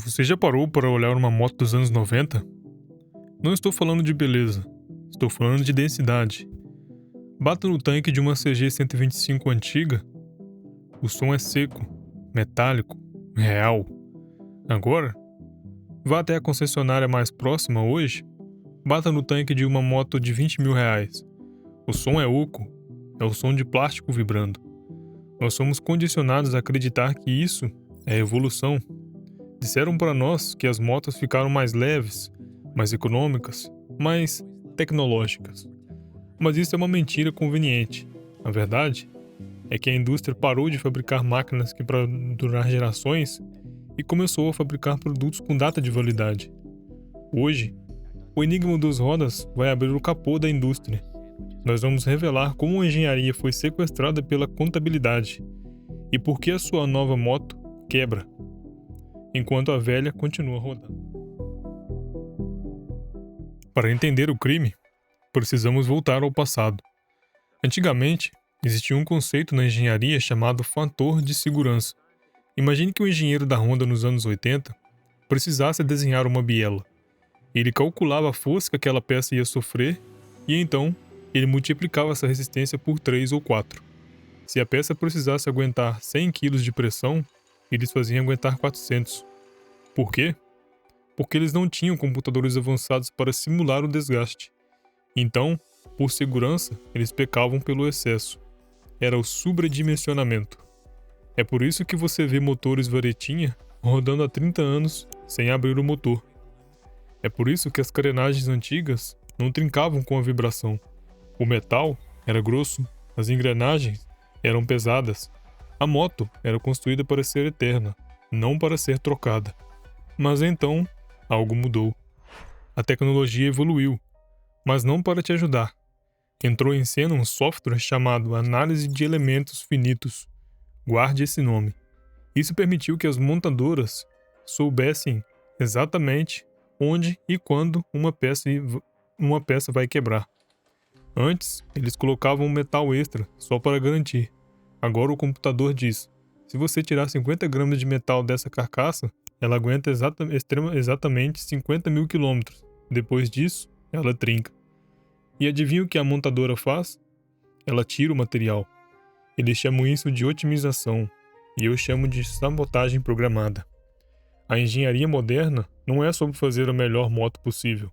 Você já parou para olhar uma moto dos anos 90? Não estou falando de beleza, estou falando de densidade. Bata no tanque de uma CG 125 antiga, o som é seco, metálico, real. Agora, vá até a concessionária mais próxima hoje, bata no tanque de uma moto de 20 mil reais. O som é oco, é o som de plástico vibrando. Nós somos condicionados a acreditar que isso é evolução. Disseram para nós que as motos ficaram mais leves, mais econômicas, mais tecnológicas. Mas isso é uma mentira conveniente. A verdade é que a indústria parou de fabricar máquinas que para durar gerações e começou a fabricar produtos com data de validade. Hoje, o enigma dos rodas vai abrir o capô da indústria. Nós vamos revelar como a engenharia foi sequestrada pela contabilidade e por que a sua nova moto quebra, enquanto a velha continua rodando. Para entender o crime, precisamos voltar ao passado. Antigamente, existia um conceito na engenharia chamado fator de segurança. Imagine que o engenheiro da Honda nos anos 80 precisasse desenhar uma biela. Ele calculava a força que aquela peça ia sofrer e então ele multiplicava essa resistência por 3 ou 4. Se a peça precisasse aguentar 100 kg de pressão, eles faziam aguentar 400. Por quê? Porque eles não tinham computadores avançados para simular o desgaste. Então, por segurança, eles pecavam pelo excesso. Era o sobredimensionamento. É por isso que você vê motores varetinha rodando há 30 anos sem abrir o motor. É por isso que as carenagens antigas não trincavam com a vibração. O metal era grosso, as engrenagens eram pesadas. A moto era construída para ser eterna, não para ser trocada. Mas então, algo mudou. A tecnologia evoluiu, mas não para te ajudar. Entrou em cena um software chamado Análise de Elementos Finitos. Guarde esse nome. Isso permitiu que as montadoras soubessem exatamente onde e quando uma peça vai quebrar. Antes, eles colocavam um metal extra só para garantir. Agora o computador diz: se você tirar 50 gramas de metal dessa carcaça, ela aguenta exatamente 50 mil quilômetros. Depois disso, ela trinca. E adivinha o que a montadora faz? Ela tira o material. Eles chamam isso de otimização, e eu chamo de sabotagem programada. A engenharia moderna não é sobre fazer a melhor moto possível,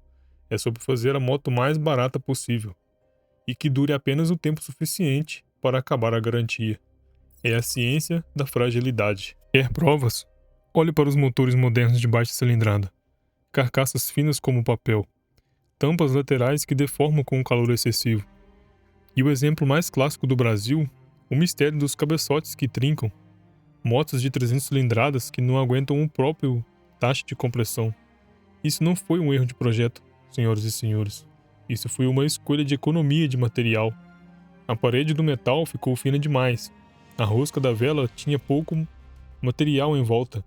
é sobre fazer a moto mais barata possível, e que dure apenas o tempo suficiente para acabar a garantia. É a ciência da fragilidade. Quer provas? Olhe para os motores modernos de baixa cilindrada. Carcaças finas como papel. Tampas laterais que deformam com o calor excessivo. E o exemplo mais clássico do Brasil, o mistério dos cabeçotes que trincam. Motos de 300 cilindradas que não aguentam o próprio taxa de compressão. Isso não foi um erro de projeto, senhoras e senhores. Isso foi uma escolha de economia de material. A parede do metal ficou fina demais. A rosca da vela tinha pouco material em volta.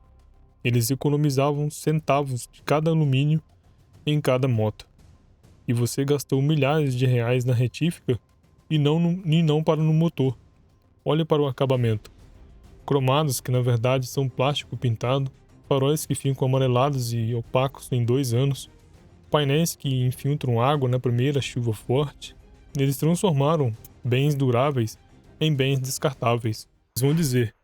Eles economizavam centavos de cada alumínio em cada moto. E você gastou milhares de reais na retífica e não para no motor. Olhe para o acabamento. Cromados que na verdade são plástico pintado, faróis que ficam amarelados e opacos em 2 anos, painéis que infiltram água na primeira chuva forte. Eles transformaram bens duráveis em bens descartáveis. Eles vão dizer: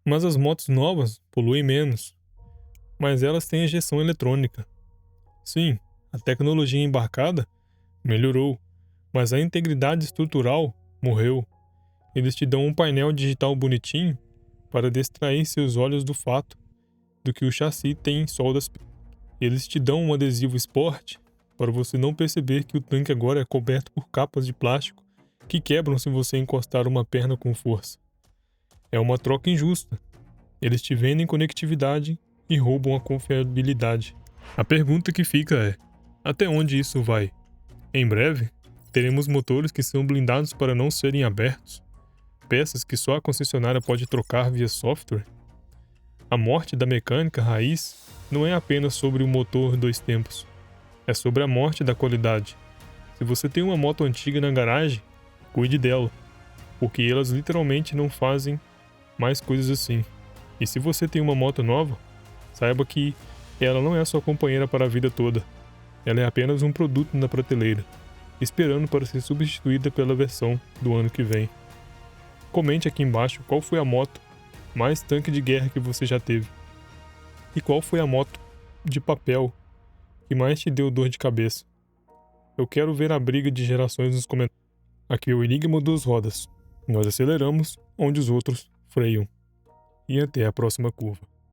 mas as motos novas poluem menos. Mas elas têm injeção eletrônica. Sim, a tecnologia embarcada melhorou, mas a integridade estrutural morreu. Eles te dão um painel digital bonitinho para distrair seus olhos do fato do que o chassi tem soldas. Eles te dão um adesivo Sport para você não perceber que o tanque agora é coberto por capas de plástico que quebram se você encostar uma perna com força. É uma troca injusta. Eles te vendem conectividade e roubam a confiabilidade. A pergunta que fica é: até onde isso vai? Em breve, teremos motores que são blindados para não serem abertos, peças que só a concessionária pode trocar via software. A morte da mecânica raiz não é apenas sobre o motor 2 tempos, é sobre a morte da qualidade. Se você tem uma moto antiga na garagem, cuide dela, porque elas literalmente não fazem mais coisas assim. E se você tem uma moto nova, Saiba que ela não é sua companheira para a vida toda. Ela é apenas um produto na prateleira, esperando para ser substituída pela versão do ano que vem. Comente aqui embaixo qual foi a moto mais tanque de guerra que você já teve. E qual foi a moto de papel que mais te deu dor de cabeça. Eu quero ver a briga de gerações nos comentários. Aqui é o Enigma dos Rodas. Nós aceleramos onde os outros freiam. E até a próxima curva.